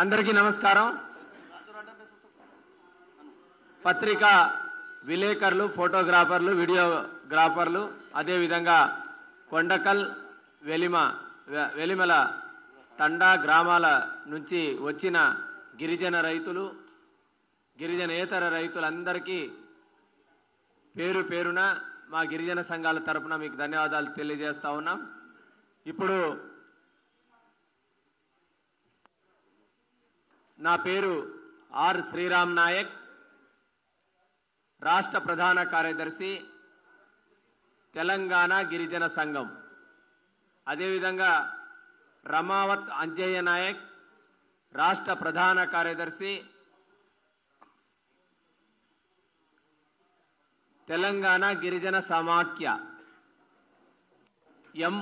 అందరికీ నమస్కారం. పత్రికా విలేకరులు, ఫోటోగ్రాఫర్లు, వీడియోగ్రాఫర్లు, అదేవిధంగా కొండకల్, వెలిమల తండా గ్రామాల నుంచి వచ్చిన గిరిజన రైతులు, గిరిజనేతర రైతులందరికీ పేరు పేరున మా గిరిజన సంఘాల తరపున మీకు ధన్యవాదాలు తెలియజేస్తా ఉన్నాం. ఇప్పుడు నా పేరు ఆర్ శ్రీరామ్ నాయక్, రాష్ట్ర ప్రధాన కార్యదర్శి, తెలంగాణ గిరిజన సంఘం. అదేవిధంగా రమావత్ అంజయ్య నాయక్, రాష్ట్ర ప్రధాన కార్యదర్శి, తెలంగాణ గిరిజన సమాఖ్య. ఎం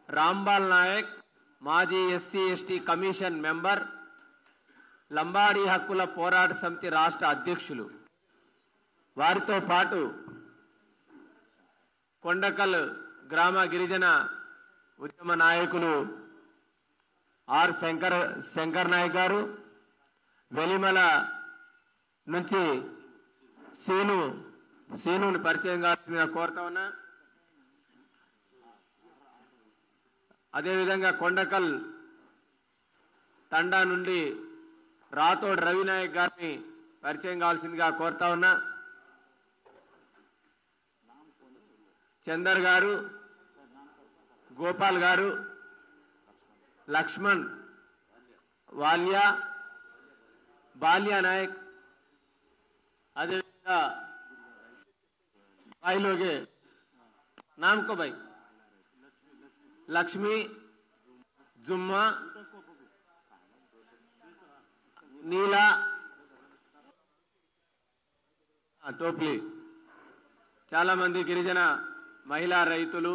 రాంబాల్ నాయక్, మాజీ SC ST commission member, Lambadi హక్కుల పోరాట సమితి రాష్ట్ర అధ్యక్షులు. వారితో పాటు కొండకల్ గ్రామ గిరిజన ఉద్యమ నాయకులు ఆర్ శంకర్ నాయక్ గారు, వెలిమల నుంచి సీనుని పరిచయం కావాల్సిందిగా కోరుతా ఉన్నా. అదేవిధంగా కొండకల్ తండా నుండి రాథోడ్ రవినాయక్ గారిని పరిచయం కావాల్సిందిగా కోరుతా ఉన్నా. చందర్ గారు, గోపాల్ గారు, లక్ష్మణ్ బాల్యా నాయక్, అదేవిధంగా भाई लोग नाम को भाई लक्ष्मी, जुम्मा, नीला, టోప్లీ, చాలా మంది గిరిజన మహిళా రైతులు,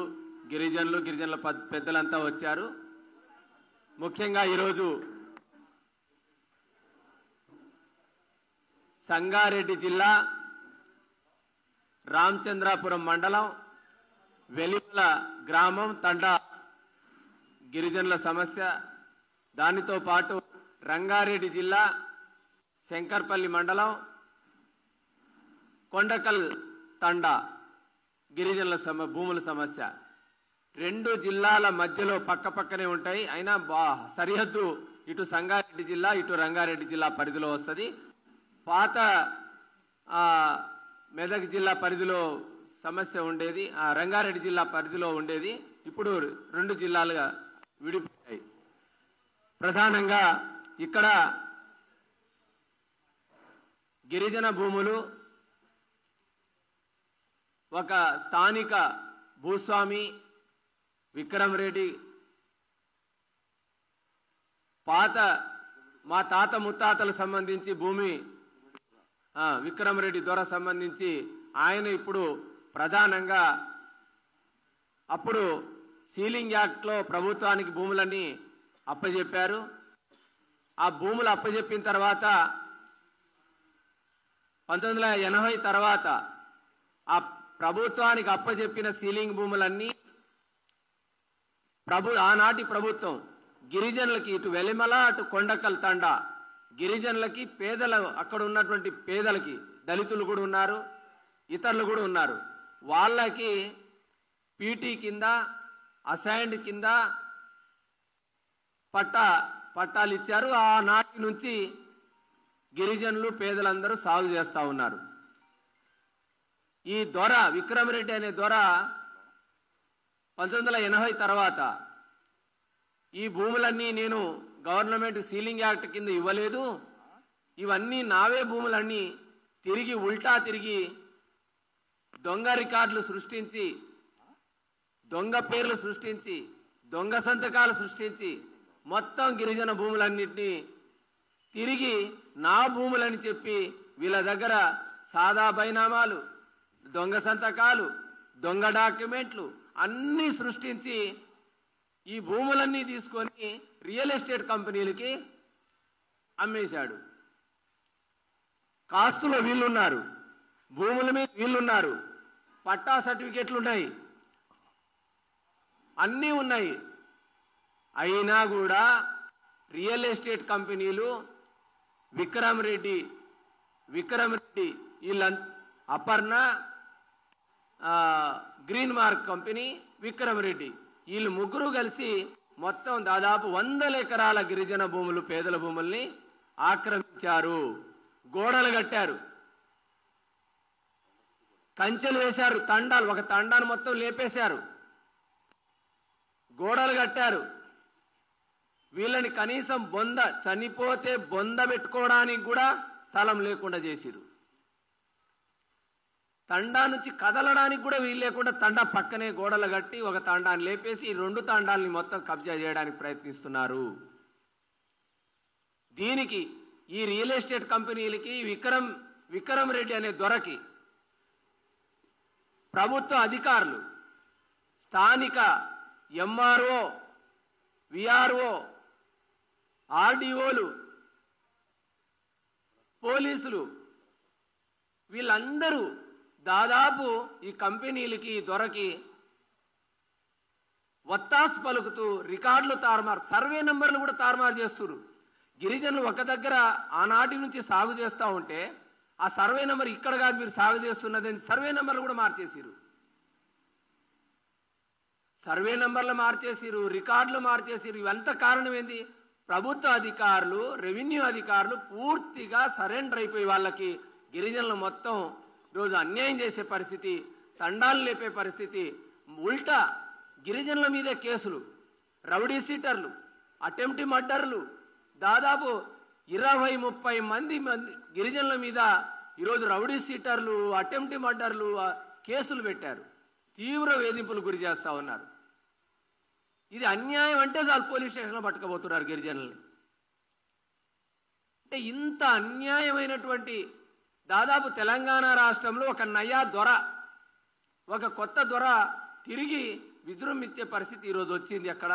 గిరిజనుల పెద్దలంతా వచ్చారు. ముఖ్యంగా ఈరోజు సంగారెడ్డి జిల్లా రామచంద్రాపురం మండలం వెలిమల గ్రామం తండా గిరిజనుల సమస్య, దానితో పాటు రంగారెడ్డి జిల్లా శంకర్పల్లి మండలం కొండకల్ తండా గిరిజనుల భూముల సమస్య. రెండు జిల్లాల మధ్యలో పక్కపక్కనే ఉంటాయి, అయినా సరిహద్దు ఇటు సంగారెడ్డి జిల్లా, ఇటు రంగారెడ్డి జిల్లా పరిధిలో వస్తుంది. పాత మెదక్ జిల్లా పరిధిలో సమస్య ఉండేది, రంగారెడ్డి జిల్లా పరిధిలో ఉండేది. ఇప్పుడు రెండు జిల్లాలుగా విడిపోయాయి. ప్రధానంగా ఇక్కడ గిరిజన భూములు ఒక స్థానిక భూస్వామి విక్రమ్ రెడ్డి మా తాత ముత్తాతలకు సంబంధించి భూమి, విక్రమ్ రెడ్డి దొర సంబంధించి ఆయన ఇప్పుడు ప్రధానంగా అప్పుడు సీలింగ్ యాక్ట్ లో ప్రభుత్వానికి భూములన్నీ అప్పజెప్పారు. ఆ భూములు అప్పజెప్పిన తర్వాత 1980 తర్వాత ఆ ప్రభుత్వానికి అప్పజెప్పిన సీలింగ్ భూములన్నీ ఆనాటి ప్రభుత్వం గిరిజనులకి, ఇటు వెలిమల అటు కొండకల్ తండా గిరిజనులకి, అక్కడ ఉన్నటువంటి పేదలకి, దళితులు కూడా ఉన్నారు, ఇతరులు కూడా ఉన్నారు, వాళ్ళకి పీటీ కింద, అసైన్డ్ కింద పట్టాలు ఇచ్చారు. ఆనాటి నుంచి గిరిజనులు, పేదలందరూ సాగు చేస్తా ఉన్నారు. ఈ దొర విక్రమ్ రెడ్డి అనే దొర 1980 తర్వాత ఈ భూములన్నీ నేను గవర్నమెంట్ సీలింగ్ యాక్ట్ కింద ఇవ్వలేదు, ఇవన్నీ నావే భూములన్నీ ఉల్టా తిరిగి దొంగ రికార్డులు సృష్టించి, దొంగ పేర్లు సృష్టించి, దొంగ సంతకాలు సృష్టించి మొత్తం గిరిజన భూములన్నింటినీ తిరిగి నా భూములని చెప్పి వీళ్ళ దగ్గర సాదా బైనామాలు, దొంగ సంతకాలు, దొంగ డాక్యుమెంట్లు అన్నీ సృష్టించి ఈ భూములన్నీ తీసుకొని రియల్ ఎస్టేట్ కంపెనీలకి అమ్మేశాడు. కాస్తులో వీళ్ళున్నారు, భూముల మీద వీళ్ళున్నారు, పట్టా సర్టిఫికెట్లు ఉన్నాయి, అన్నీ ఉన్నాయి. అయినా కూడా రియల్ ఎస్టేట్ కంపెనీలు విక్రమ్ రెడ్డి వీళ్ళ Aparna green mark company Vikram Reddy వీళ్ళు ముగ్గురు కలిసి మొత్తం దాదాపు 100 ఎకరాల గిరిజన భూములు పేదల భూముల్ని ఆక్రమించారు. గోడలు కట్టారు, కంచెలు వేశారు, తండాలు ఒక తండాను మొత్తం లేపేశారు, గోడలు కట్టారు. వీళ్ళని కనీసం చనిపోతే బొంద పెట్టుకోవడానికి కూడా స్థలం లేకుండా చేసిరు. తండా నుంచి కదలడానికి కూడా వీలు లేకుండా తండా పక్కనే గోడలు కట్టి ఒక తండాన్ని లేపేసి 2 తండాలని మొత్తం కబ్జా చేయడానికి ప్రయత్నిస్తున్నారు. దీనికి ఈ రియల్ ఎస్టేట్ కంపెనీలకి విక్రమ్ రెడ్డి అనే దొరకి ప్రభుత్వ అధికారులు, స్థానిక ఎంఆర్ఓ, విఆర్ఓ, ఆర్డీఓలు, పోలీసులు వీళ్ళందరూ దాదాపు ఈ కంపెనీలకి దొరకి వత్తాసు పలుకుతూ రికార్డులు తారుమారు, సర్వే నెంబర్లు కూడా తారుమారు చేస్తున్నారు. గిరిజనులు ఒక దగ్గర ఆనాటి నుంచి సాగు చేస్తూ ఉంటే ఆ సర్వే నెంబర్ ఇక్కడ కాదు మీరు సాగు చేస్తున్నదని సర్వే నెంబర్లు కూడా మార్చేసిరు. సర్వే నెంబర్లు మార్చేసిరు, రికార్డులు మార్చేసిరు. ఇవంతా కారణం ఏంది? ప్రభుత్వ అధికారులు, రెవెన్యూ అధికారులు పూర్తిగా సరెండర్ అయిపోయి వాళ్ళకి గిరిజనులు మొత్తం రోజు అన్యాయం చేసే పరిస్థితి, తండాలు లేపే పరిస్థితి, ఉల్టా గిరిజనుల మీదే కేసులు, రౌడీ షీటర్లు, అటెంప్ట్ మర్డర్లు, దాదాపు 20-30 మంది గిరిజనుల మీద ఈరోజు రౌడీ షీటర్లు, అటెంప్ట్ మర్డర్లు కేసులు పెట్టారు. తీవ్ర వేధింపులు గురి చేస్తా ఉన్నారు. ఇది అన్యాయం అంటే చాలు పోలీస్ స్టేషన్లో పట్టుకోబోతున్నారు గిరిజనుల్ని. అంటే ఇంత అన్యాయమైనటువంటి దాదాపు తెలంగాణ రాష్ట్రంలో ఒక నయా దొర, ఒక కొత్త దొర తిరిగి విజృంభించే పరిస్థితి ఈరోజు వచ్చింది అక్కడ.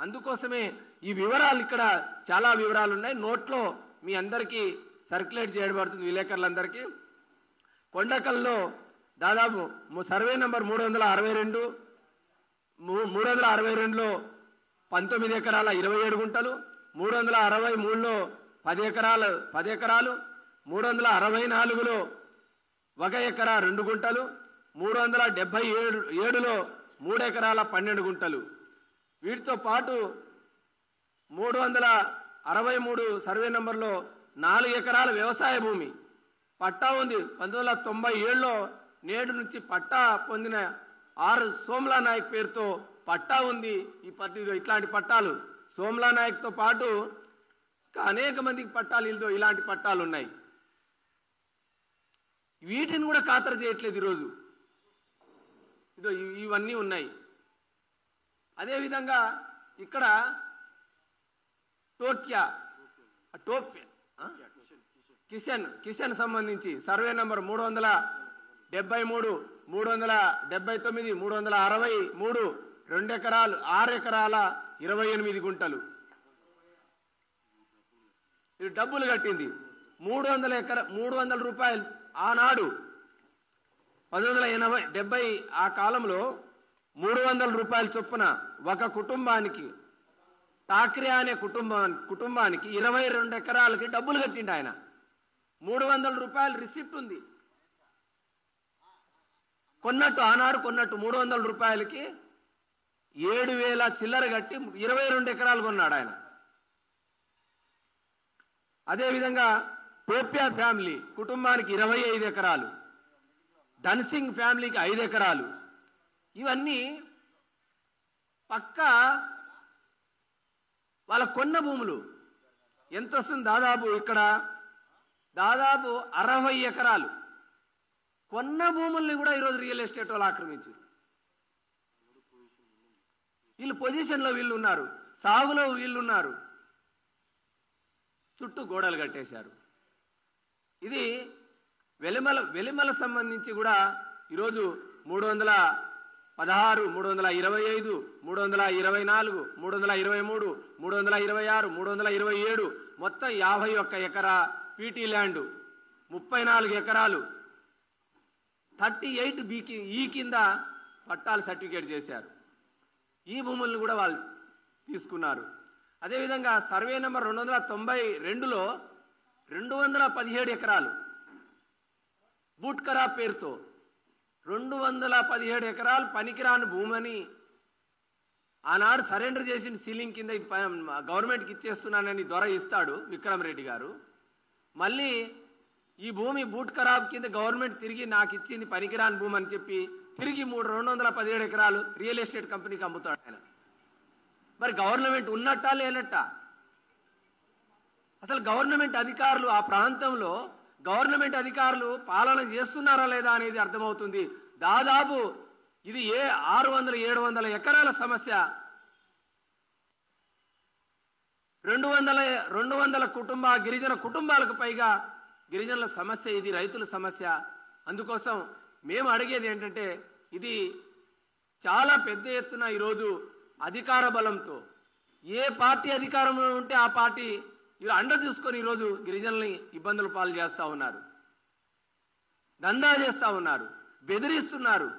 అందుకోసమే ఈ వివరాలు, ఇక్కడ చాలా వివరాలు ఉన్నాయి, నోట్లో మీ అందరికీ సర్క్యులేట్ చేయబడుతుంది విలేకరులందరికీ. కొండకల్లో దాదాపు సర్వే నంబర్ 362, 362లో 19 ఎకరాల 27 గుంటలు, 363లో 10 ఎకరాలు, 364లో 1 ఎకరా 2 గుంటలు, 377లో 3 ఎకరాల 12 గుంటలు. వీటితో పాటు 363 సర్వే నంబర్లో 4 ఎకరాల వ్యవసాయ భూమి పట్టా ఉంది. 1997లో నేడు నుంచి పట్టా పొందిన సోమ్లా నాయక్ పేరుతో పట్టా ఉంది. ఇట్లాంటి పట్టాలు సోమ్లా నాయక్తో పాటు అనేక మందికి పట్టాలు ఇలాంటి పట్టాలు ఉన్నాయి. వీటిని కూడా ఖాతరు చేయట్లేదు ఈరోజు. ఇవన్నీ ఉన్నాయి. అదేవిధంగా ఇక్కడ కిషన్ సంబంధించి సర్వే నంబర్ 373, 379, 363 2 ఎకరాలు 6 ఎకరాల 28 గుంటలు. ఇది డబ్బులు కట్టింది 300 రూపాయలు. ఆనాడు 1970 ఆ కాలంలో 300 రూపాయల చొప్పున ఒక కుటుంబానికి, ఠాక్రే అనే కుటుంబానికి 22 ఎకరాలకి డబ్బులు కట్టిండు ఆయన. 300 రూపాయలు రిసిప్ట్ ఉంది. ఆనాడు కొన్నట్టు 300 రూపాయలకి 7,000 చిల్లర కట్టి 22 ఎకరాలు కొన్నాడు ఆయన. అదేవిధంగా టోప్యా ఫ్యామిలీ కుటుంబానికి 25 ఎకరాలు, ధన్సింగ్ ఫ్యామిలీకి 5 ఎకరాలు. ఇవన్నీ పక్కా వాళ్ళ కొన్న భూములు. ఎంత వస్తుంది? ఇక్కడ దాదాపు 60 ఎకరాలు కొన్న భూముల్ని కూడా ఈరోజు రియల్ ఎస్టేట్ వాళ్ళు ఆక్రమించారు. వీళ్ళు పొజిషన్లో వీళ్ళు ఉన్నారు, సాగులో వీళ్ళున్నారు, చుట్టూ గోడలు కట్టేశారు. ఇది వెలిమల సంబంధించి కూడా ఈరోజు 316, 325, 324, 323, 326, 327 మొత్తం 51 ఎకరా పీటీ ల్యాండ్, 34 ఎకరాలు 38 కింద పట్టాలు సర్టిఫికేట్ చేశారు. ఈ భూములను కూడా వాళ్ళు తీసుకున్నారు. అదేవిధంగా సర్వే నెంబర్ 292లో 217 ఎకరాలు బూట్ ఖరాబ్ పేరుతో 217 ఎకరాలు పనికిరాని భూమని ఆనాడు సరెండర్ చేసిన సీలింగ్ కింద గవర్నమెంట్కి ఇచ్చేస్తున్నానని దొర ఇస్తాడు విక్రమరెడ్డి గారు. మళ్ళీ ఈ భూమి బూట్ ఖరాబ్ కింద గవర్నమెంట్ తిరిగి నాకు ఇచ్చింది పనికిరాని భూమి అని చెప్పి తిరిగి 217 ఎకరాలు రియల్ ఎస్టేట్ కంపెనీకి అమ్ముతాడు ఆయన. మరి గవర్నమెంట్ ఉన్నట్టా లేనట్టా? అసలు గవర్నమెంట్ అధికారులు ఆ ప్రాంతంలో గవర్నమెంట్ అధికారులు పాలన చేస్తున్నారా లేదా అనేది అర్థమవుతుంది. దాదాపు ఇది 600-700 ఎకరాల సమస్య. 200 గిరిజన కుటుంబాలకు పైగా గిరిజనుల సమస్య ఇది, రైతుల సమస్య. అందుకోసం మేము అడిగేది ఏంటంటే ఇది చాలా పెద్ద ఎత్తున ఈరోజు అధికార బలంతో ఏ పార్టీ అధికారంలో ఉంటే ఆ పార్టీ అండ చూసుకొని ఈరోజు గిరిజనుల్ని ఇబ్బందులు పాలు చేస్తూ ఉన్నారు, దందా చేస్తూ ఉన్నారు, బెదిరిస్తున్నారు,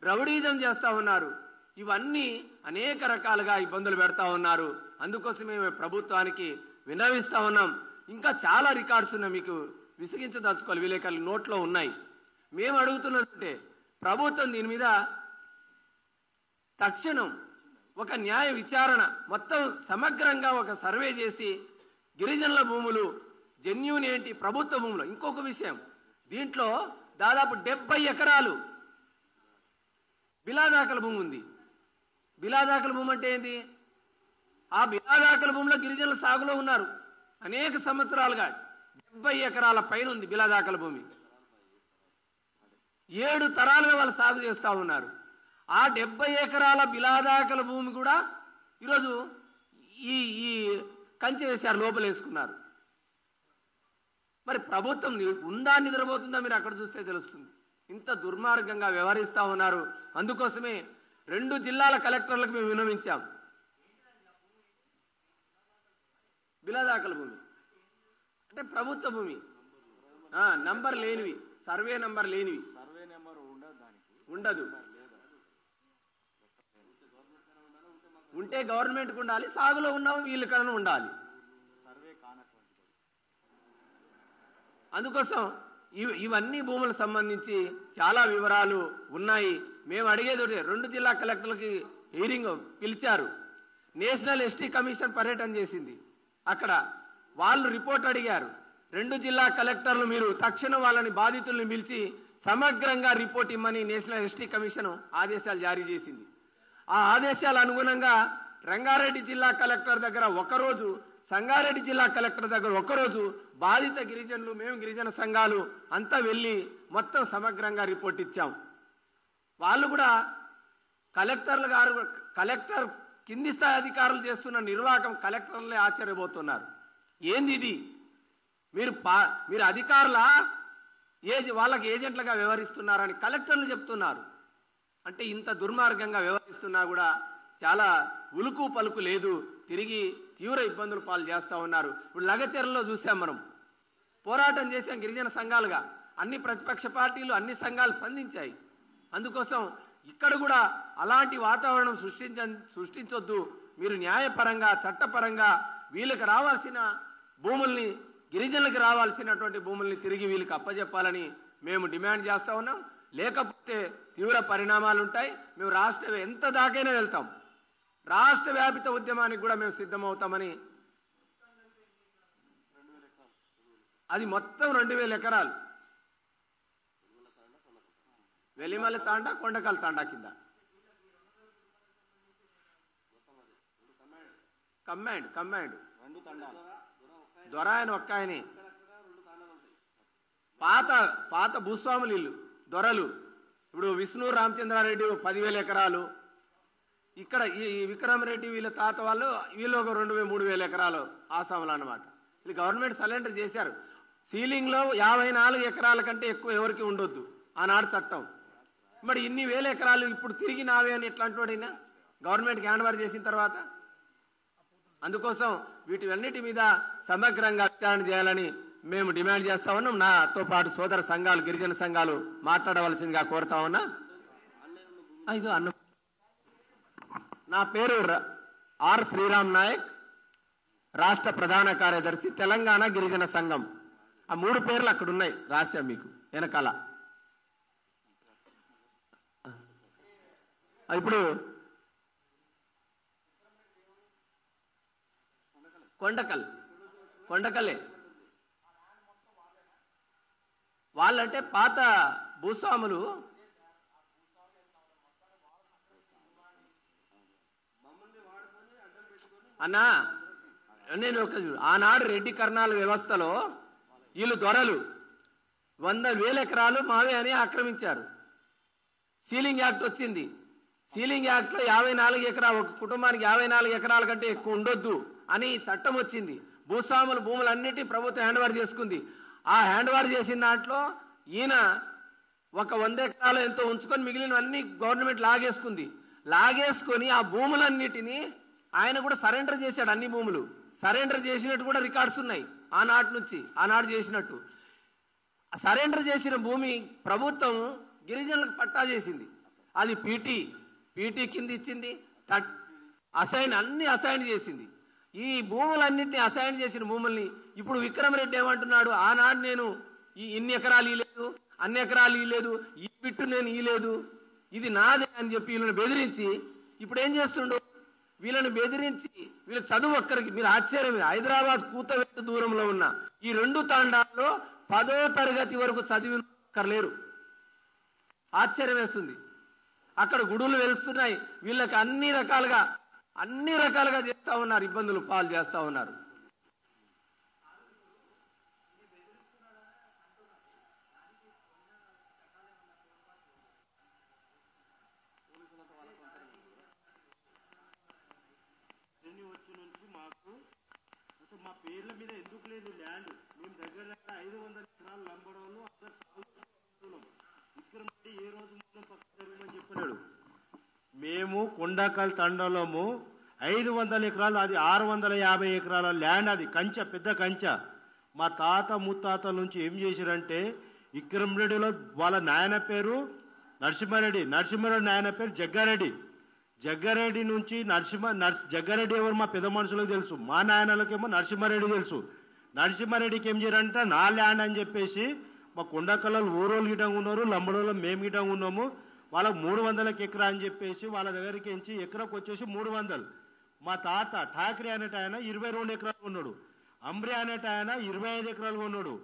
రౌడీజం చేస్తూ ఉన్నారు. ఇవన్నీ అనేక రకాలుగా ఇబ్బందులు పెడతా ఉన్నారు. అందుకోసమే మేము ప్రభుత్వానికి విన్నవిస్తా ఉన్నాం. ఇంకా చాలా రికార్డ్స్ ఉన్నాయి, మీకు విసిగించదలుచుకోవాలి, విలేకరులు నోట్లో ఉన్నాయి. మేము అడుగుతున్నదంటే ప్రభుత్వం దీని మీద తక్షణం ఒక న్యాయ విచారణ మొత్తం సమగ్రంగా ఒక సర్వే చేసి గిరిజనుల భూములు జెన్యూన్ ఏంటి, ప్రభుత్వ భూములు. ఇంకొక విషయం, దీంట్లో దాదాపు 70 ఎకరాలు బిలాదాఖల భూమి ఉంది. బిలాదాఖల భూమి అంటే ఏంటి? ఆ బిలాదాఖల భూమిలో గిరిజనులు సాగులో ఉన్నారు అనేక సంవత్సరాలుగా. 70 ఎకరాల పైన ఉంది బిలాదాఖల భూమి. 7 తరాలుగా వాళ్ళు సాగు చేస్తూ ఉన్నారు. ఆ 70 ఎకరాల బిలాదాఖల భూమి కూడా ఈరోజు ఈ కంచె వేశారు, లోపలేసుకున్నారు. మరి ప్రభుత్వం ఉందా నిద్రపోతుందా మీరు అక్కడ చూస్తే తెలుస్తుంది. ఇంత దుర్మార్గంగా వ్యవహరిస్తూ ఉన్నారు. అందుకోసమే 2 జిల్లాల కలెక్టర్లకు మేము విన్నవించాం. బిలాదాఖల భూమి అంటే ప్రభుత్వ భూమి, నంబర్ లేనివి, సర్వే నంబర్ లేనివి, ఉండదు. ఉంటే గవర్నమెంట్కి ఉండాలి, సాగులో ఉన్న వీళ్ళకన్నా ఉండాలి. అందుకోసం ఇవన్నీ భూములకు సంబంధించి చాలా వివరాలు ఉన్నాయి. మేము అడిగేది 2 జిల్లా కలెక్టర్లకి హీరింగ్ పిలిచారు. నేషనల్ ఎస్టీ కమిషన్ పర్యటన చేసింది. అక్కడ వాళ్ళు రిపోర్ట్ అడిగారు. 2 జిల్లా కలెక్టర్లు మీరు తక్షణం వాళ్ళని బాధితుల్ని పిలిచి సమగ్రంగా రిపోర్ట్ ఇమ్మని నేషనల్ ఎస్టీ కమిషన్ ఆదేశాలు జారీ చేసింది. ఆ ఆదేశాల అనుగుణంగా రంగారెడ్డి జిల్లా కలెక్టర్ దగ్గర ఒకరోజు, సంగారెడ్డి జిల్లా కలెక్టర్ దగ్గర ఒకరోజు బాధిత గిరిజనులు, మేము గిరిజన సంఘాలు అంతా వెళ్ళి మొత్తం సమగ్రంగా రిపోర్ట్ ఇచ్చాం. వాళ్ళు కూడా కలెక్టర్ కింది స్థాయి అధికారులు చేస్తున్న నిర్వాహకం కలెక్టర్లే ఆశ్చర్యపోతున్నారు. ఏంది ఇది? మీరు అధికారులా వాళ్ళకి ఏజెంట్లుగా వ్యవహరిస్తున్నారని కలెక్టర్లు చెప్తున్నారు. అంటే ఇంత దుర్మార్గంగా వ్యవహరిస్తున్నా కూడా చాలా ఉలుకు పలుకు లేదు, తిరిగి తీవ్ర ఇబ్బందులు పాలు చేస్తూ ఉన్నారు. ఇప్పుడు లగచెరలో చూసాం, మనం పోరాటం చేసాం గిరిజన సంఘాలుగా. అన్ని ప్రతిపక్ష పార్టీలు, అన్ని సంఘాలు స్పందించాయి. అందుకోసం ఇక్కడ కూడా అలాంటి వాతావరణం సృష్టించొద్దు. మీరు న్యాయపరంగా, చట్టపరంగా వీళ్ళకి రావాల్సిన భూముల్ని, గిరిజనులకు రావాల్సినటువంటి భూముల్ని తిరిగి వీళ్ళకి అప్పజెప్పాలని మేము డిమాండ్ చేస్తూ ఉన్నాం. లేకపోతే తీవ్ర పరిణామాలు ఉంటాయి. మేము ఎంత దాకైనా వెళ్తాం. రాష్ట్ర వ్యాపిత ఉద్యమానికి కూడా మేము సిద్ధమవుతామని. అది మొత్తం 2000 ఎకరాలు వెలిమల తాండా, కొండకల్ తాండా కింద కమ్మాండ్ దొర ఆయన ఒక్క ఆయనే. పాత భూస్వాములు ఇల్లు దొరలు. ఇప్పుడు విష్ణు రామచంద్రారెడ్డి 10,000 ఎకరాలు, ఇక్కడ ఈ విక్రమరెడ్డి వీళ్ళ తాత వాళ్ళు వీళ్ళు ఒక 2,000-3,000 ఎకరాలు ఆసాములు అన్నమాట. వీళ్ళు గవర్నమెంట్ సరెండర్ చేశారు. సీలింగ్లో 54 ఎకరాల కంటే ఎక్కువ ఎవరికి ఉండొద్దు ఆనాడు చట్టం. మరి ఇన్ని వేల ఎకరాలు ఇప్పుడు తిరిగి నావే అని ఎట్లాంటి వాడైనా గవర్నమెంట్కి హ్యాండ్ ఓవర్ చేసిన తర్వాత. అందుకోసం వీటివన్నిటి మీద సమగ్రంగా విచారణ చేయాలని మేము డిమాండ్ చేస్తా ఉన్నాం. నాతో పాటు సోదర సంఘాలు, గిరిజన సంఘాలు మాట్లాడవలసిందిగా కోరుతా ఉన్నా. నా పేరు ఆర్ శ్రీరామ్ నాయక్, రాష్ట్ర ప్రధాన కార్యదర్శి, తెలంగాణ గిరిజన సంఘం. ఆ 3 పేర్లు అక్కడ ఉన్నాయి, రాశాం మీకు వెనకాల. ఇప్పుడు కొండకల్లే వాళ్ళంటే పాత భూస్వాములు. అన్నా నేను ఆనాడు రెడ్డి కర్ణాల వ్యవస్థలో వీళ్ళు దొరలు 100,000 ఎకరాలు మావే అని ఆక్రమించారు. సీలింగ్ యాక్ట్ వచ్చింది. సీలింగ్ యాక్ట్ లో 54 ఎకరాలు, ఒక కుటుంబానికి 54 ఎకరాల కంటే ఎక్కువ ఉండొద్దు అని చట్టం వచ్చింది. భూస్వాముల భూములన్నిటి ప్రభుత్వం హ్యాండ్ ఓవర్ చేసుకుంది. ఆ హ్యాండ్ ఓవర్ చేసిన దాంట్లో ఈయన ఒక 100 ఎకరాలు ఎంతో ఉంచుకొని మిగిలినవన్నీ గవర్నమెంట్ లాగేసుకొని ఆ భూములన్నిటినీ ఆయన కూడా సరెండర్ చేశాడు. అన్ని భూములు సరెండర్ చేసినట్టు కూడా రికార్డ్స్ ఉన్నాయి. ఆనాడు చేసినట్టు సరెండర్ చేసిన భూమి ప్రభుత్వం గిరిజనులకు పట్టా చేసింది. అది పీటీ కింద ఇచ్చింది. అన్ని అసైన్ చేసింది. ఈ భూములన్నింటినీ అసైన్ చేసిన భూముల్ని ఇప్పుడు విక్రమరెడ్డి ఏమంటున్నాడు, ఆనాడు నేను ఇన్ని ఎకరాలు ఇయ్యలేదు, అన్ని ఎకరాలు ఇయ్యలేదు, ఈ బిట్టు నేను ఇయ్యలేదు, ఇది నాదే అని చెప్పి వీళ్ళని బెదిరించి ఇప్పుడు ఏం చేస్తుండు, వీళ్ళని బెదిరించి వీళ్ళ చదువు ఒక్కరికి. మీరు ఆశ్చర్యం, హైదరాబాద్ కూతవేటు దూరంలో ఉన్న ఈ 2 తాండాల్లో 10వ తరగతి వరకు చదివినక్కర్లేరు. ఆశ్చర్యం వేస్తుంది. అక్కడ గుడులు వెలుస్తున్నాయి. వీళ్ళకి అన్ని రకాలుగా చేస్తా ఉన్నారు, ఇబ్బందులు పాలు చేస్తా ఉన్నారు. మా పేర్ల మీద ఎందుకు లేదు ల్యాండ్? మేము దగ్గర 500 ఎకరాలు లంబడోళ్ళు విక్రమరెడ్డి ఏ రోజు పక్క జరగమని చెప్పినాడు. మేము కొండకల్ తండలము 500 ఎకరాలు, అది 650 ఎకరాల ల్యాండ్. అది కంచె, పెద్ద కంచె. మా తాత ముత్తాతల నుంచి ఏం చేశారంటే, విక్రమరెడ్డిలో వాళ్ళ నాయన పేరు నరసింహారెడ్డి నాయన పేరు జగ్గారెడ్డి నుంచి జగ్గారెడ్డి ఎవరు మా పెద్ద మనుషులకు తెలుసు. మా నాయనలకేమో నరసింహారెడ్డి తెలుసు. నరసింహారెడ్డికి ఏం చేయారంటే, నా ల్యాండ్ అని చెప్పేసి మా కొండకల్లో ఊరోళ్ళు గిటంగా ఉన్నారు, లంబడోళ్ళు మేము గిటంగా ఉన్నాము. వాళ్ళకు 300 ఎకరా అని చెప్పేసి వాళ్ళ దగ్గరికి ఎంచి ఎకరకు వచ్చేసి 300. మా తాత ఠాకరే అనేట ఆయన 22 ఎకరాలు ఉన్నాడు. అంబ్రి అనేట ఆయన 25 ఎకరాలు ఉన్నాడు.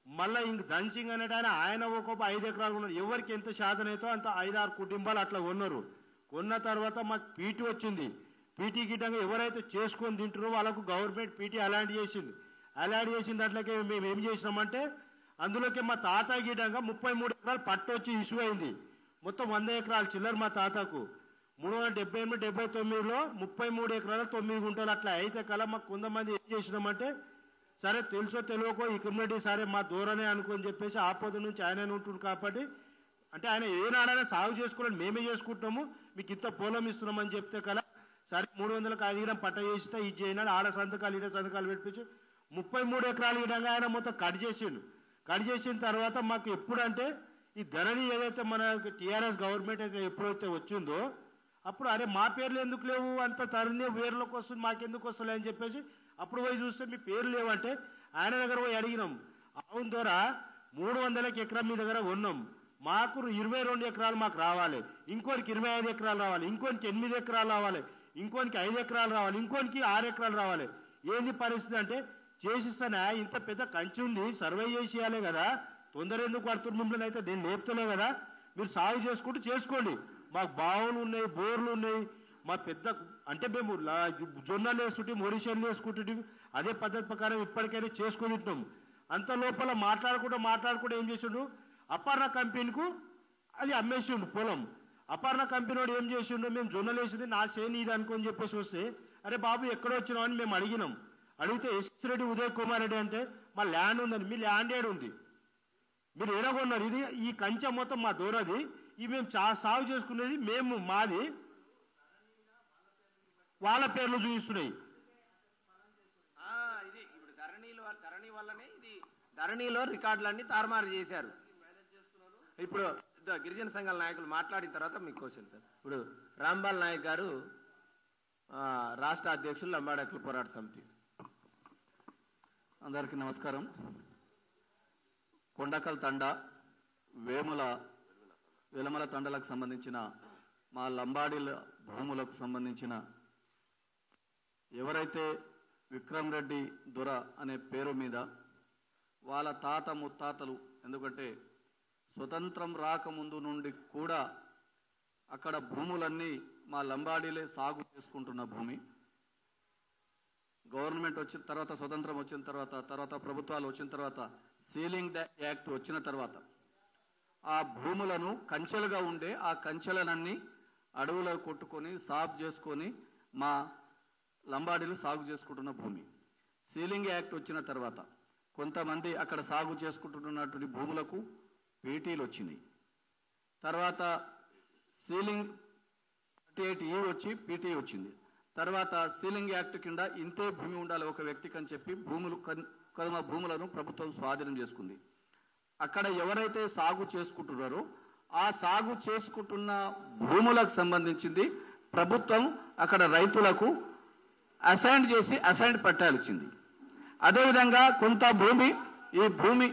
మళ్ళీ ఇంక ధన్సింగ్ అనేట ఆయన ఒక్కొక్క 5 ఎకరాలు ఉన్నాడు. ఎవరికి ఎంత శాతం అయితే అంత 5-6 కుటుంబాలు అట్లా ఉన్నారు. కొన్న తర్వాత మాకు పీటీ వచ్చింది. పీటీ గిట్టంగా ఎవరైతే చేసుకొని తింటారో వాళ్ళకు గవర్నమెంట్ పీటీ అలాంటి చేసింది. దాంట్లోకి మేము ఏం చేసినామంటే, అందులోకి మా తాత గిట్టంగా 33 ఎకరాలు పట్టు వచ్చి ఇష్యూ అయింది. మొత్తం 100 ఎకరాలు చిల్లర మా తాతకు. 378-79లో 33 ఎకరాలు 9 గుంటలు అట్లా అయితే కల మాకు కొంతమంది ఏం చేసినామంటే, సరే తెలుసో తెలియకో ఈ కమ్యూనిటీ సరే మా దూరనే అనుకొని చెప్పేసి ఆపోద నుంచి ఆయన ఉంటుండు కాబట్టి, అంటే ఆయన ఏనాడైనా సాగు చేసుకోవాలని మేమే చేసుకుంటాము, మీకు ఇంత పొలం ఇస్తున్నామని చెప్తే కల సరే 300కి అడిగిన పట్ట చేస్తే ఇది చేయనాడు. ఆడ సంతకాలు ఈడ సంతకాలు పెట్టించి 33 ఎకరాలు విధంగా ఆయన మొత్తం కట్ చేసిన తర్వాత మాకు ఎప్పుడంటే ఈ ధరణి ఏదైతే మన టీఆర్ఎస్ గవర్నమెంట్ అయితే ఎప్పుడైతే వచ్చిందో అప్పుడు అరే మా పేర్లు ఎందుకు లేవు, అంత ధరణి వేర్లోకి వస్తుంది మాకెందుకు వస్తలే అని చెప్పేసి అప్పుడు పోయి చూస్తే మీ పేర్లు లేవంటే ఆయన దగ్గర పోయి అడిగినాం. అవును ద్వారా 300 ఎకరం మీ దగ్గర ఉన్నాం, మాకు 22 ఎకరాలు మాకు రావాలి, ఇంకోనికి 25 ఎకరాలు రావాలి, ఇంకోనికి 8 ఎకరాలు రావాలి, ఇంకోనికి 5 ఎకరాలు రావాలి, ఇంకోనికి 6 ఎకరాలు రావాలి. ఏంది పరిస్థితి అంటే, చేసిస్తానా ఇంత పెద్ద కంచి ఉంది, సర్వే చేసేయాలి కదా, తొందర ఎందుకు పడుతుంది మిమ్మల్ని అయితే నేను లేపుతలే కదా, మీరు సాగు చేసుకుంటూ చేసుకోండి, మాకు బావులు ఉన్నాయి, బోర్లు ఉన్నాయి, మా పెద్ద అంటే మేము జొన్నలు వేసుకుంటే మొరిషన్లు వేసుకుంటే అదే పద్ధతి ప్రకారం ఇప్పటికైనా చేసుకుని ఉంటాం. అంత లోపల మాట్లాడుకుంటూ ఏం చేసిండు, అపర్ణ కంపెనీకు అది అమ్మేసిండు పొలం. అపర్ణ కంపెనీ వాడు ఏం చేసిండు, మేము జొన్నలు వేసింది నా చేను ఇది అనుకొని చెప్పేసి వస్తే, అరే బాబు ఎక్కడ వచ్చినావు అని మేము అడిగినాం. అడిగితే ఎస్ రెడ్డి ఉదయ్ కుమార్ రెడ్డి అంటే మా ల్యాండ్ ఉందని. మీ ల్యాండ్ ఏడు ఉంది, మీరు ఏడగొన్నారు, ఇది ఈ కంచె మొత్తం మా దూరది, ఇవి మేము సాగు చేసుకునేది మేము మాది, వాళ్ళ పేర్లు చూపిస్తున్నాయి. ఇది ఇప్పుడు ధరణి వల్లనే ఇది ధరణిలో రికార్డులన్నీ తారుమారు చేశారు. ఇప్పుడు గిరిజన సంఘాల నాయకులు మాట్లాడిన తర్వాత మీకు క్వశ్చన్ సార్. ఇప్పుడు రాంబాల్ నాయక్ గారు రాష్ట్ర అధ్యక్షులు లంబాడి హక్కుల పోరాట సమితి. అందరికీ నమస్కారం. కొండకల్ తండ, వెలమల తండలకు సంబంధించిన మా లంబాడీల భూములకు సంబంధించిన ఎవరైతే విక్రమ్ రెడ్డి దొర అనే పేరు మీద వాళ్ళ తాత ముత్తాతలు, ఎందుకంటే స్వతంత్రం రాకముందు నుండి కూడా అక్కడ భూములన్నీ మా లంబాడీలే సాగు చేసుకుంటున్న భూమి. గవర్నమెంట్ వచ్చిన తర్వాత, స్వతంత్రం వచ్చిన తర్వాత ప్రభుత్వాలు వచ్చిన తర్వాత, సీలింగ్ యాక్ట్ వచ్చిన తర్వాత ఆ భూములను కంచెలుగా ఉండే ఆ కంచెలనన్నీ అడవులో కొట్టుకొని సాగు చేసుకొని మా లంబాడీలు సాగు చేసుకుంటున్న భూమి. సీలింగ్ యాక్ట్ వచ్చిన తర్వాత కొంతమంది అక్కడ సాగు చేసుకుంటున్నటువంటి భూములకు పీటీలు వచ్చినాయి. తర్వాత సీలింగ్ 38E వచ్చి పీటీ వచ్చింది. తర్వాత సీలింగ్ యాక్ట్ కింద ఇంతే భూమి ఉండాలి ఒక వ్యక్తికి అని చెప్పి భూములను ప్రభుత్వం స్వాధీనం చేసుకుంది. అక్కడ ఎవరైతే సాగు చేసుకుంటున్నారో ఆ సాగు చేసుకుంటున్న భూములకు సంబంధించింది ప్రభుత్వం అక్కడ రైతులకు అసైన్ పట్టాలు ఇచ్చింది. అదేవిధంగా కొంత భూమి, ఈ భూమి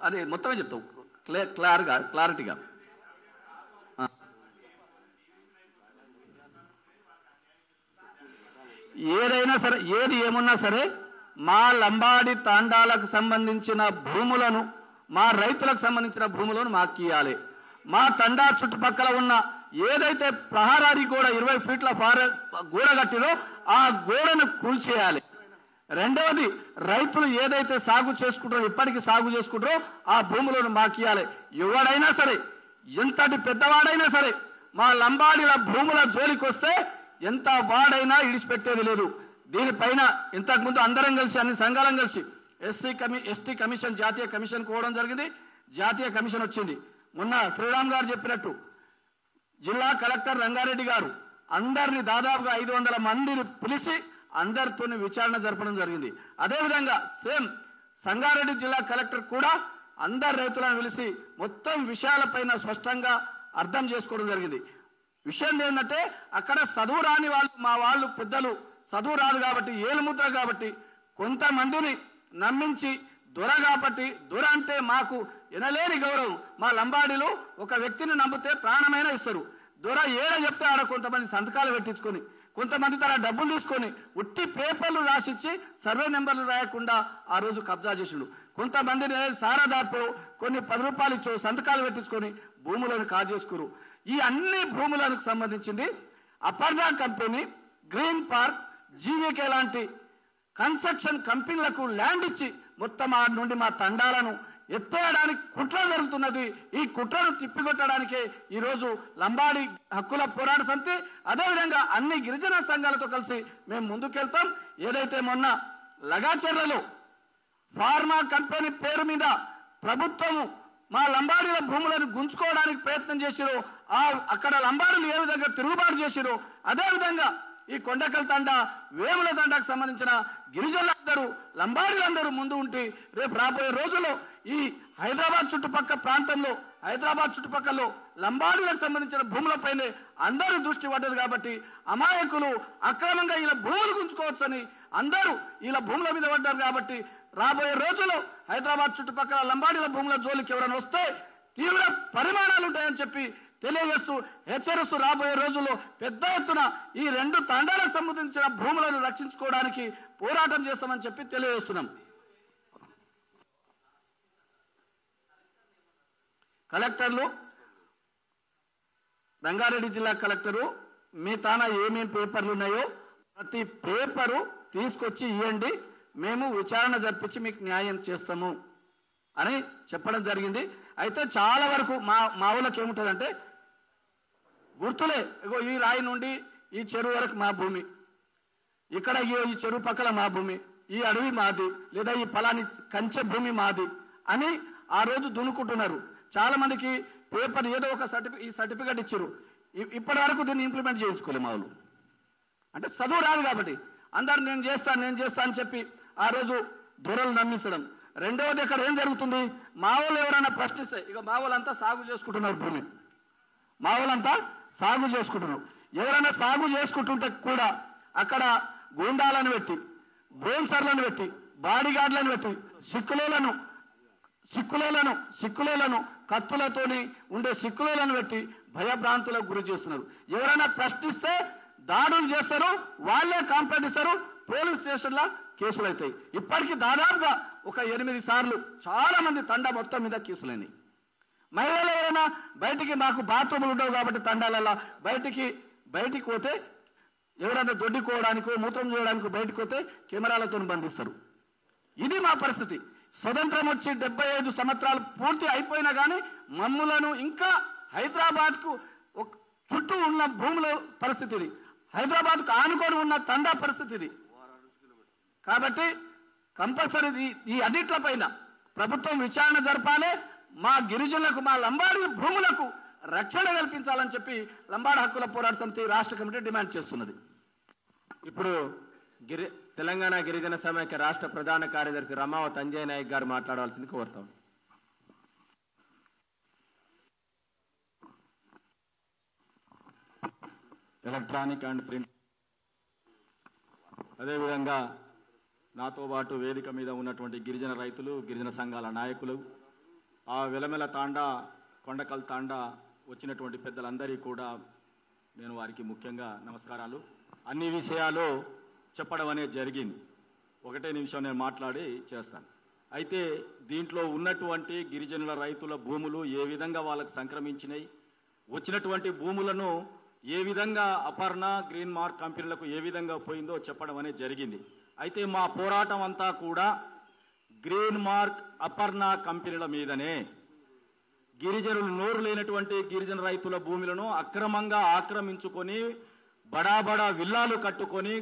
అదే మొత్తమే చెప్తావు క్లారిటీగా. ఏదైనా సరే, ఏది ఏమున్నా సరే మా లంబాడి తాండాలకు సంబంధించిన భూములను, మా రైతులకు సంబంధించిన భూములను మాకు ఇవ్వాలి. మా తండా చుట్టుపక్కల ఉన్న ఏదైతే ప్రహారీ గోడ 20 ఫీట్ల గోడ కట్టిలో ఆ గోడను కూల్చేయాలి. రెండవది, రైతులు ఏదైతే సాగు చేసుకుంటారో, ఇప్పటికీ సాగు చేసుకుంటారో ఆ భూములను మాకు ఇవ్వాలి. ఎవడైనా సరే, ఎంతటి పెద్దవాడైనా సరే మా లంబాడీల భూముల జోలికి వస్తే ఎంత వాడైనా ఇడిచిపెట్టేది లేదు. దీనిపైన ఇంతకుముందు అందరం కలిసి, అన్ని సంఘాలం కలిసి ఎస్టీ కమిషన్, జాతీయ కమిషన్ కోవడం జరిగింది. జాతీయ కమిషన్ వచ్చింది. మొన్న శ్రీరామ్ గారు చెప్పినట్టు జిల్లా కలెక్టర్ రంగారెడ్డి గారు అందరినీ దాదాపుగా 500 మందిని పిలిచి అందరితో విచారణ జరపడం జరిగింది. అదేవిధంగా సేమ్ సంగారెడ్డి జిల్లా కలెక్టర్ కూడా అందరు రైతులను పిలిచి మొత్తం విషయాలపైన స్పష్టంగా అర్థం చేసుకోవడం జరిగింది. విషయం ఏంటంటే అక్కడ చదువు రాని వాళ్ళు, మా వాళ్ళు పెద్దలు చదువు రాదు కాబట్టి, ఏలుముద్ర కాబట్టి కొంతమందిని నమ్మించి దొర కాబట్టి, దొర అంటే మాకు ఎనలేని గౌరవం. మా లంబాడీలు ఒక వ్యక్తిని నమ్మితే ప్రాణమైనా ఇస్తారు. దొర ఏడ చెప్తే ఆడ కొంతమంది సంతకాలు పెట్టించుకొని, కొంతమంది తన డబ్బులు తీసుకొని ఉట్టి పేపర్లు రాసిచ్చి సర్వే నెంబర్లు రాయకుండా ఆ రోజు కబ్జా చేసిండు. కొంతమందిని సారాదాపు కొన్ని 10 రూపాయలు ఇచ్చో సంతకాలు పెట్టించుకొని భూములను కాజేసుకురు. ఈ అన్ని భూములకు సంబంధించింది Aparna company, green park, GVK లాంటి కన్స్ట్రక్షన్ కంపెనీలకు ల్యాండ్ ఇచ్చి మొత్తం ఆ నుండి మా తండాలను ఎత్తేయడానికి కుట్ర జరుగుతున్నది. ఈ కుట్రను తిప్పికొట్టడానికే ఈరోజు లంబాడి హక్కుల పోరాట సమితి, అదేవిధంగా అన్ని గిరిజన సంఘాలతో కలిసి మేము ముందుకెళ్తాం. ఏదైతే మొన్న లగాచెర్లలో ఫార్మా కంపెనీ పేరు మీద ప్రభుత్వము మా లంబాడీల భూములను గుంజుకోవడానికి ప్రయత్నం చేసిరో, అక్కడ లంబాడీలు ఏ విధంగా తిరుగుబాటు చేసిరో, అదేవిధంగా ఈ కొండకల్ తండ, వేముల తండకు సంబంధించిన గిరిజనులందరూ, లంబాడీలందరూ ముందు ఉండి రేపు రాబోయే రోజుల్లో ఈ హైదరాబాద్ చుట్టుపక్కల లంబాడీలకు సంబంధించిన భూములపైనే అందరూ దృష్టి పడ్డది. కాబట్టి అమాయకులు అక్రమంగా ఇలా భూములు గుంజుకోవచ్చని అందరూ ఇలా భూముల మీద పడ్డారు. కాబట్టి రాబోయే రోజుల్లో హైదరాబాద్ చుట్టుపక్కల లంబాడీల భూముల జోలికి ఎవరైనా వస్తే తీవ్ర పరిమాణాలు ఉంటాయని చెప్పి తెలియజేస్తూ, హెచ్చరిస్తూ రాబోయే రోజుల్లో పెద్ద ఎత్తున ఈ 2 తండాలకు సంబంధించిన భూములను రక్షించుకోవడానికి పోరాటం చేస్తామని చెప్పి తెలియజేస్తున్నాం. కలెక్టర్లు, రంగారెడ్డి జిల్లా కలెక్టరు మీ తాన ఏమేమి పేపర్లు ఉన్నాయో ప్రతి పేపరు తీసుకొచ్చి ఇవ్వండి, మేము విచారణ జరిపించి మీకు న్యాయం చేస్తాము అని చెప్పడం జరిగింది. అయితే చాలా వరకు మా ఊళ్ళకి ఏముంటుందంటే గుర్తులే, ఇగో ఈ రాయి నుండి ఈ చెరువు వరకు మా భూమి, ఇక్కడ ఈ చెరువు పక్కల మా భూమి, ఈ అడవి మాది, లేదా ఈ ఫలాని కంచె భూమి మాది అని ఆ రోజు దున్నుకుంటున్నారు. చాలా మందికి పేపర్ ఏదో ఒక సర్టిఫికేట్ ఇచ్చారు. ఇప్పటి వరకు దీన్ని ఇంప్లిమెంట్ చేయించుకోలే మా వాళ్ళు. అంటే చదువు రాదు కాబట్టి అందరు నేను చేస్తాను అని చెప్పి ఆ రోజు దొరలు నమ్మించడం. రెండవది ఇక్కడ ఏం జరుగుతుంది, మా వాళ్ళు ఎవరైనా ప్రశ్నిస్తే ఇక మా వాళ్ళంతా సాగు చేసుకుంటున్నారు భూమి, మా వాళ్ళంతా సాగు చేసుకుంటున్నారు. ఎవరైనా సాగు చేసుకుంటుంటే కూడా అక్కడ గూండాలను పెట్టి, బోన్సర్లను పెట్టి, బాడీగార్డులను పెట్టి, సిక్కులేలను కత్తులతోని ఉండే సిక్కులేలను పెట్టి భయభ్రాంతులకు గురి చేస్తున్నారు. ఎవరైనా ప్రశ్నిస్తే దాడులు చేస్తారు, వాళ్ళే కంప్లైంట్ ఇస్తారు, పోలీస్ స్టేషన్ల కేసులు అవుతాయి. ఇప్పటికీ దాదాపుగా ఒక 8 సార్లు చాలా మంది తండా మొత్తం మీద కేసులైనాయి. మహిళలు ఎవరైనా బయటికి మాకు బాత్రూములు ఉండవు కాబట్టి తండాలలో బయటికి పోతే ఎవరైనా దొడ్డుకోవడానికో మూత్రం చేయడానికో బయటకు పోతే కెమెరాలతో బంధిస్తారు. ఇది మా పరిస్థితి. స్వతంత్రం వచ్చి 75 సంవత్సరాలు పూర్తి అయిపోయినా కానీ మమ్ములను ఇంకా హైదరాబాద్కు చుట్టూ ఉన్న భూముల పరిస్థితి ఇది, హైదరాబాద్కు ఆనుకొని ఉన్న తండా పరిస్థితి ఇది. కాబట్టి కంపల్సరీ ఈ అన్నిట్లపైన ప్రభుత్వం విచారణ జరపాలి. మా గిరిజనులకు, మా లంబాడి భూములకు రక్షణ కల్పించాలని చెప్పి లంబాడి హక్కుల పోరాట సమితి రాష్ట్ర కమిటీ డిమాండ్ చేస్తున్నది. ఇప్పుడు తెలంగాణ గిరిజన సమైక్య రాష్ట్ర ప్రధాన కార్యదర్శి రమావత్ అంజయ్ నాయక్ గారు మాట్లాడవలసింది కోరుతాం. ఎలక్ట్రానిక్ అండ్ ప్రింట్, అదేవిధంగా నాతో పాటు వేదిక మీద ఉన్నటువంటి గిరిజన రైతులు, గిరిజన సంఘాల నాయకులు, ఆ వెలమెల తాండా, కొండకల్ తాండా వచ్చినటువంటి పెద్దలందరికీ కూడా నేను వారికి ముఖ్యంగా నమస్కారాలు. అన్ని విషయాలు చెప్పడం అనేది జరిగింది. 1 నిమిషం నేను మాట్లాడి చేస్తాను. అయితే దీంట్లో ఉన్నటువంటి గిరిజనుల రైతుల భూములు ఏ విధంగా వాళ్ళకు సంక్రమించినాయి, వచ్చినటువంటి భూములను ఏ విధంగా అపర్ణ గ్రీన్ మార్క్ కంపెనీలకు ఏ విధంగా పోయిందో చెప్పడం అనేది జరిగింది. అయితే మా పోరాటం అంతా కూడా గ్రీన్ మార్క్ అపర్ణ కంపెనీల మీదనే. గిరిజనులు నోరు లేనటువంటి గిరిజన రైతుల భూములను అక్రమంగా ఆక్రమించుకొని బడా విల్లాలు కట్టుకొని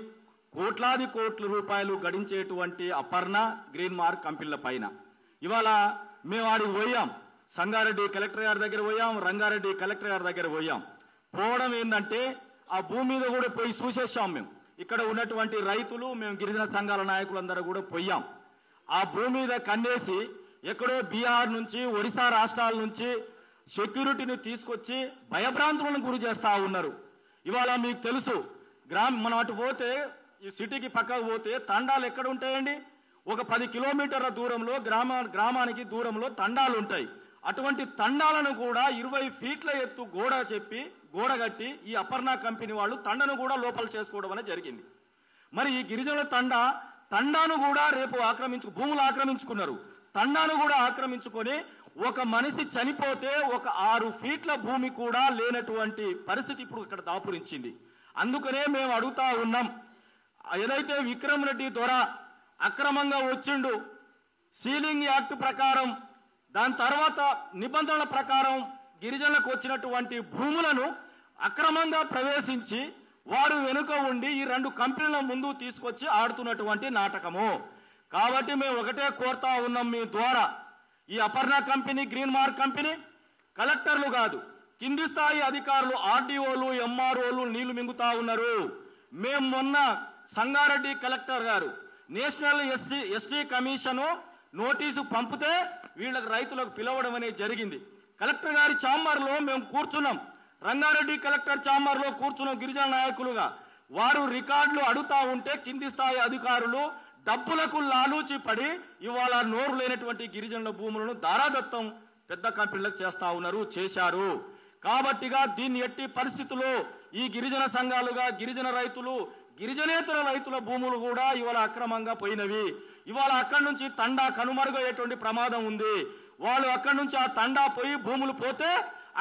కోట్లాది కోట్ల రూపాయలు గడించేటువంటి అపర్ణ గ్రీన్ మార్క్ కంపెనీల పైన ఇవాళ మేము ఆడికి పోయాం. సంగారెడ్డి కలెక్టర్ గారి దగ్గర పోయాం, రంగారెడ్డి కలెక్టర్ గారి దగ్గర పోయాం. పోవడం ఏంటంటే ఆ భూమి మీద కూడా పోయి చూసేసాం. మేము ఇక్కడ ఉన్నటువంటి రైతులు, మేము గిరిజన సంఘాల నాయకులందరూ కూడా పోయాం. ఆ భూమి మీద కన్నేసి ఎక్కడో బీహార్ నుంచి, ఒడిశా రాష్ట్రాల నుంచి సెక్యూరిటీని తీసుకొచ్చి భయభ్రాంతులను గురి చేస్తా ఉన్నారు. ఇవాళ మీకు తెలుసు, మనం అటు పోతే ఈ సిటీకి పక్కకు పోతే తండాలు ఎక్కడ ఉంటాయండి? ఒక 10 కిలోమీటర్ల దూరంలో గ్రామానికి దూరంలో తండాలు ఉంటాయి. అటువంటి తండాలను కూడా 20 ఫీట్ల ఎత్తు గోడ కట్టి ఈ అపర్ణ కంపెనీ వాళ్ళు తండను కూడా లోపల చేసుకోవడం అనేది జరిగింది. మరి ఈ గిరిజనుల తండాను కూడా రేపు భూములు ఆక్రమించుకున్నారు. తండాను కూడా ఆక్రమించుకొని ఒక మనిషి చనిపోతే ఒక 6 ఫీట్ల భూమి కూడా లేనటువంటి పరిస్థితి ఇప్పుడు ఇక్కడ దాపురించింది. అందుకనే మేము అడుగుతా ఉన్నాం, ఏదైతే విక్రమ్ రెడ్డి ద్వారా అక్రమంగా వచ్చిండు, సీలింగ్ యాక్ట్ ప్రకారం, దాని తర్వాత నిబంధనల ప్రకారం గిరిజనులకు వచ్చినటువంటి భూములను అక్రమంగా ప్రవేశించి వారు వెనుక ఉండి ఈ 2 కంపెనీల ముందు తీసుకొచ్చి ఆడుతున్నటువంటి నాటకము. కాబట్టి మేము ఒకటే కోరుతా ఉన్నాం మీ ద్వారా, ఈ Aparna company, green mark company కలెక్టర్లు కాదు, కింది స్థాయి అధికారులు, ఆర్డీఓలు, ఎంఆర్ఓలు నీళ్లు మింగుతా ఉన్నారు. మేము మొన్న సంగారెడ్డి కలెక్టర్ గారు నేషనల్ ఎస్టీ కమిషను నోటీసు పంపితే వీళ్ళకి రైతులకు పిలవడం అనేది జరిగింది. కలెక్టర్ గారి ఛాంబర్లో మేము కూర్చున్నాం, రంగారెడ్డి కలెక్టర్ ఛాంబర్లో కూర్చున్నాం గిరిజన నాయకులుగా. వారు రికార్డులు అడుగుతా ఉంటే కింది స్థాయి అధికారులు డబ్బులకు లాలూచి పడి ఇవాళ నోరు లేనటువంటి గిరిజనుల భూములను దారాదత్తం పెద్ద కంపెనీలకు చేశారు. కాబట్టిగా దీన్ని ఎట్టి పరిస్థితుల్లో ఈ గిరిజన సంఘాలుగా గిరిజన రైతులు, గిరిజనేతర రైతుల భూములు కూడా ఇవాళ అక్రమంగా పోయినవి. ఇవాళ అక్కడి నుంచి తండా కనుమరుగయ్యేటువంటి ప్రమాదం ఉంది. వాళ్ళు అక్కడి నుంచి ఆ తండా పోయి భూములు పోతే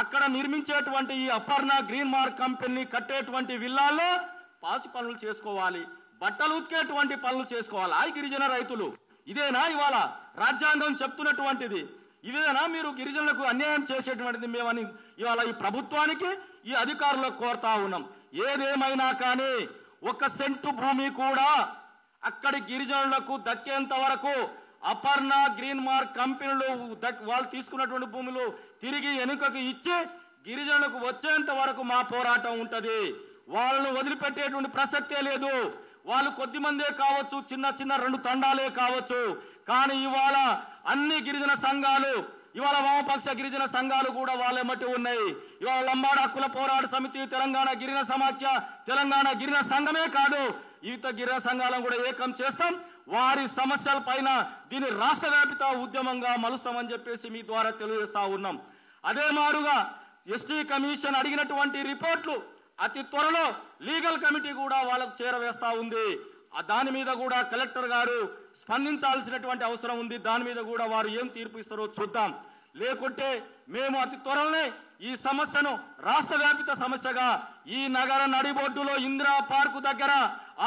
అక్కడ నిర్మించేటువంటి ఈ అపర్ణ గ్రీన్ మార్క్ కంపెనీ కట్టేటువంటి విల్లాల్లో పాసి పనులు చేసుకోవాలి, బట్టలు ఉతికేటువంటి పనులు చేసుకోవాలి ఆ గిరిజన రైతులు. ఇదేనా ఇవాళ రాజ్యాంగం చెప్తున్నటువంటిది? ఇదేనా మీరు గిరిజనులకు అన్యాయం చేసేటువంటిది? మేమని ఇవాళ ఈ ప్రభుత్వానికి, ఈ అధికారులకు కోరుతా ఉన్నాం. ఏదేమైనా కానీ 1 సెంటు భూమి కూడా అక్కడి గిరిజనులకు దక్కేంత వరకు అపర్ణ గ్రీన్ మార్క్ కంపెనీలు వాళ్ళు తీసుకున్నటువంటి భూములు తిరిగి వెనుకకు ఇచ్చి గిరిజనులకు వచ్చేంత వరకు మా పోరాటం ఉంటది. వాళ్ళను వదిలిపెట్టేటువంటి ప్రసక్తే లేదు. వాళ్ళు కొద్ది మందే కావచ్చు, చిన్న చిన్న 2 తండాలే కావచ్చు. కానీ ఇవాళ అన్ని గిరిజన సంఘాలు, ఇవాళ వామపక్ష గిరిజన సంఘాలు కూడా వాళ్ళ మట్టి ఉన్నాయి. ఇవాళ లంబాడ హక్కుల పోరాట సమితి, తెలంగాణ గిరిజన సమాఖ్య, తెలంగాణ గిరిజన సంఘమే కాదు, యువత గిరిజన సంఘాలను కూడా ఏకం చేస్తాం. వారి సమస్యల పైన దీన్ని రాష్ట్ర వ్యాపిత ఉద్యమంగా మలుస్తామని చెప్పేసి మీ ద్వారా తెలియజేస్తా ఉన్నాం. అదే మారుగా ఎస్టీ కమిషన్ అడిగినటువంటి రిపోర్ట్లు అతి త్వరలో లీగల్ కమిటీ కూడా వాళ్ళకు చేరవేస్తా ఉంది. దాని మీద కూడా కలెక్టర్ గారు స్పందించాల్సినటువంటి అవసరం ఉంది. దాని మీద కూడా వారు ఏం తీర్పు ఇస్తారో చూద్దాం. లేకుంటే మేము అతి త్వరలోనే ఈ సమస్యను రాష్ట్ర వ్యాపిత సమస్యగా ఈ నగర నడిబొడ్డులో ఇందిరా పార్కు దగ్గర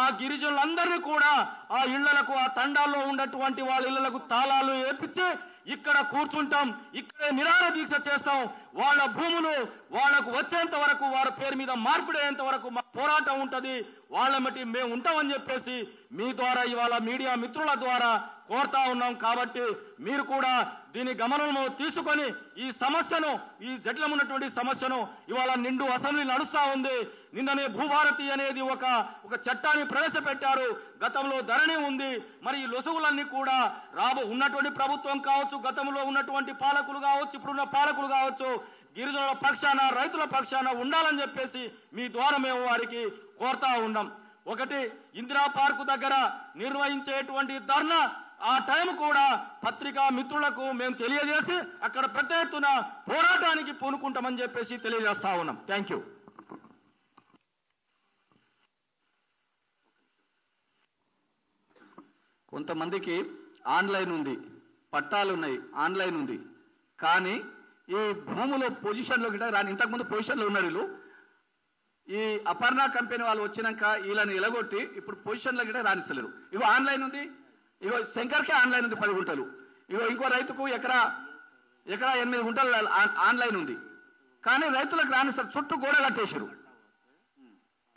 ఆ గిరిజనులందరినీ కూడా ఆ ఇళ్లకు, ఆ తండాల్లో ఉన్నటువంటి వాళ్ళ ఇళ్లకు తాళాలు వేపించి ఇక్కడ కూర్చుంటాం, ఇక్కడే నిరాహార దీక్ష చేస్తాం. వాళ్ళ భూములు వాళ్లకు వచ్చేంత వరకు, వారి పేరు మీద మార్పిడేంత వరకు మా పోరాటం ఉంటది. వాళ్ళ మట్టి మేము ఉంటామని చెప్పేసి మీ ద్వారా ఇవాళ మీడియా మిత్రుల ద్వారా కోరుతా ఉన్నాం. కాబట్టి మీరు కూడా దీని గమనంలో తీసుకొని ఈ సమస్యను, ఈ జట్లం ఉన్నటువంటి సమస్యను, ఇవాళ నిండు అసెంబ్లీ నడుస్తా ఉంది. నిన్ననే భూభారతి అనేది ఒక చట్టాన్ని ప్రవేశపెట్టారు. గతంలో ధరణి ఉంది. మరి ఈ లొసుగులన్నీ కూడా ఉన్నటువంటి ప్రభుత్వం కావచ్చు, గతంలో ఉన్నటువంటి పాలకులు కావచ్చు, ఇప్పుడున్న పాలకులు కావచ్చు, గిరిజనుల పక్షాన, రైతుల పక్షాన ఉండాలని చెప్పేసి మీ ద్వారా మేము వారికి కోరుతా ఉన్నాం. ఒకటి, ఇందిరా పార్కు దగ్గర నిర్వహించేటువంటి ధర్నా ఆ టైం కూడా పత్రికా మిత్రులకు మేము తెలియజేసి అక్కడ పెద్ద ఎత్తున పోరాటానికి పూనుకుంటామని చెప్పేసి తెలియజేస్తా ఉన్నాం. Thank you. కొంతమందికి ఆన్లైన్ ఉంది, పట్టాలు ఉన్నాయి, ఆన్లైన్ ఉంది. కానీ ఈ భూముల పొజిషన్లో గిట్ట రాని, ఇంతకుముందు పొజిషన్లో ఉన్నారు వీళ్ళు. ఈ అపర్ణ కంపెనీ వాళ్ళు వచ్చినాక వీళ్ళని ఎలగొట్టి ఇప్పుడు పొజిషన్లో గిట్ట రాణిస్తలేరు. ఇగో ఆన్లైన్ ఉంది, ఇగో శంకర్కే ఆన్లైన్ ఉంది 10 గుంటలు. ఇగో ఇంకో రైతుకు ఎకరా 8 గుంటలు ఆన్లైన్ ఉంది. కానీ రైతులకు రాణిస్తారు, చుట్టూ గోడ కట్టేశారు.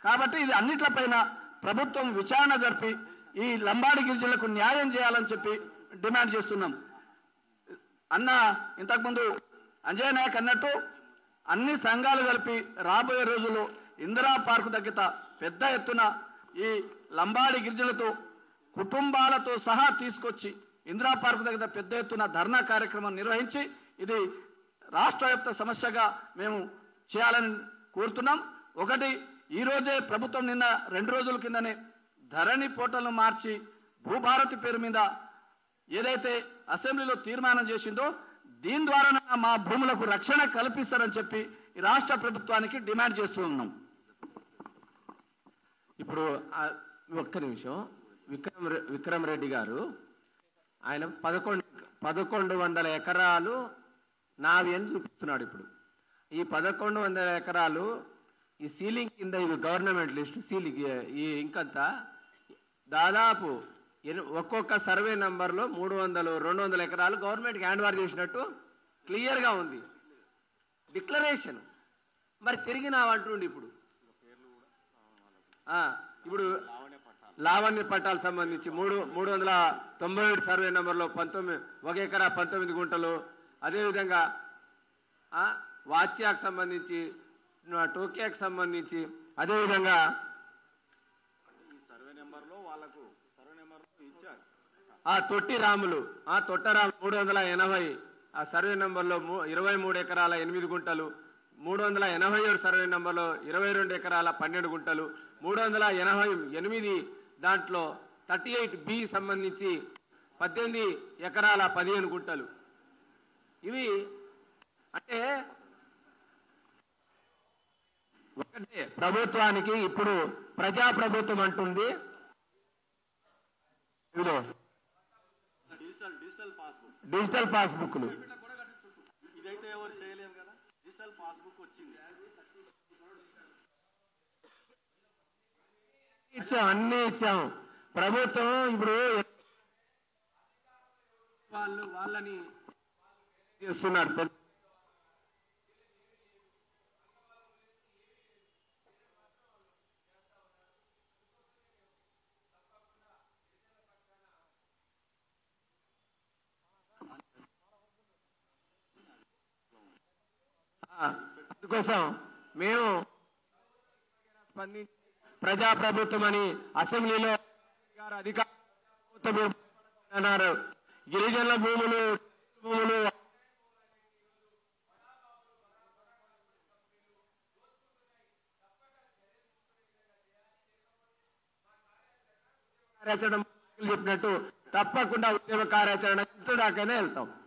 కాబట్టి ఇది అన్నిట్లపైన ప్రభుత్వం విచారణ జరిపి ఈ లంబాడి గిరిజనులకు న్యాయం చేయాలని చెప్పి డిమాండ్ చేస్తున్నాం. అన్న ఇంతకుముందు అంజయ్ నాయక్ అన్నట్టు అన్ని సంఘాలు కలిపి రాబోయే రోజుల్లో ఇందిరా పార్కు దగ్గర పెద్ద ఎత్తున ఈ లంబాడి గిరిజనులతో కుటుంబాలతో సహా తీసుకొచ్చి ఇందిరా పార్కు దగ్గర పెద్ద ఎత్తున ధర్నా కార్యక్రమం నిర్వహించి ఇది రాష్ట్ర వ్యాప్త సమస్యగా మేము చేయాలని కోరుతున్నాం. ఒకటి, ఈరోజే ప్రభుత్వం నిన్న 2 రోజుల కిందనే ధరణి పోర్టల్ను మార్చి భూభారతి పేరు మీద ఏదైతే అసెంబ్లీలో తీర్మానం చేసిందో దీని ద్వారా మా భూములకు రక్షణ కల్పిస్తారని చెప్పి ఈ రాష్ట్ర ప్రభుత్వానికి డిమాండ్ చేస్తూ ఉన్నాం. ఇప్పుడు ఒక్క నిమిషం, విక్రమ్ రెడ్డి గారు ఆయన 1100 ఎకరాలు నావి అని చూపిస్తున్నాడు. ఇప్పుడు ఈ 1100 ఎకరాలు ఈ సీలింగ్ కింద ఇవి గవర్నమెంట్ లిస్టు సీలింగ్ ఈ ఇంకంతా దాదాపు ఒక్కొక్క సర్వే నంబర్లో 300-200 ఎకరాలు గవర్నమెంట్కి హ్యాండ్ ఓవర్ చేసినట్టు క్లియర్గా ఉంది డిక్లరేషన్. మరి తిరిగి నావంటుండి ఇప్పుడు లావణ్య పట్టాలు సంబంధించి 397 సర్వే నంబర్లో 1 ఎకరా 19 గుంటలు, అదేవిధంగా వాచ్యాకు సంబంధించి, టోకియాకు సంబంధించి, అదేవిధంగా తొట్టి రాములు తొట్టరాము 380 ఆ సర్వే నంబర్లో 23 ఎకరాల 8 గుంటలు, 387 సర్వే నంబర్లో 22 ఎకరాల 12 గుంటలు, 388 దాంట్లో 38B సంబంధించి 18 ఎకరాల 15 గుంటలు. ఇవి అంటే ఒకటే ప్రభుత్వానికి ఇప్పుడు ప్రజాప్రభుత్వం అంటుంది ఇదిగో డిజిటల్ పాస్బుక్లు ఇదైతే ఎవరు చేయలేము కదా, డిజిటల్ పాస్బుక్ వచ్చింది. అన్ని ఇచ్చాం. ప్రభుత్వం ఇప్పుడు వాళ్ళని చేస్తున్నారు. అందుకోసం మేము స్పందించి ప్రజాప్రభుత్వం అని అసెంబ్లీలో అధికారులు అన్నారు. గిరిజనుల భూములు కార్యాచరణ చెప్పినట్టు తప్పకుండా ఉద్యమ కార్యాచరణ దాకానే వెళ్తాం.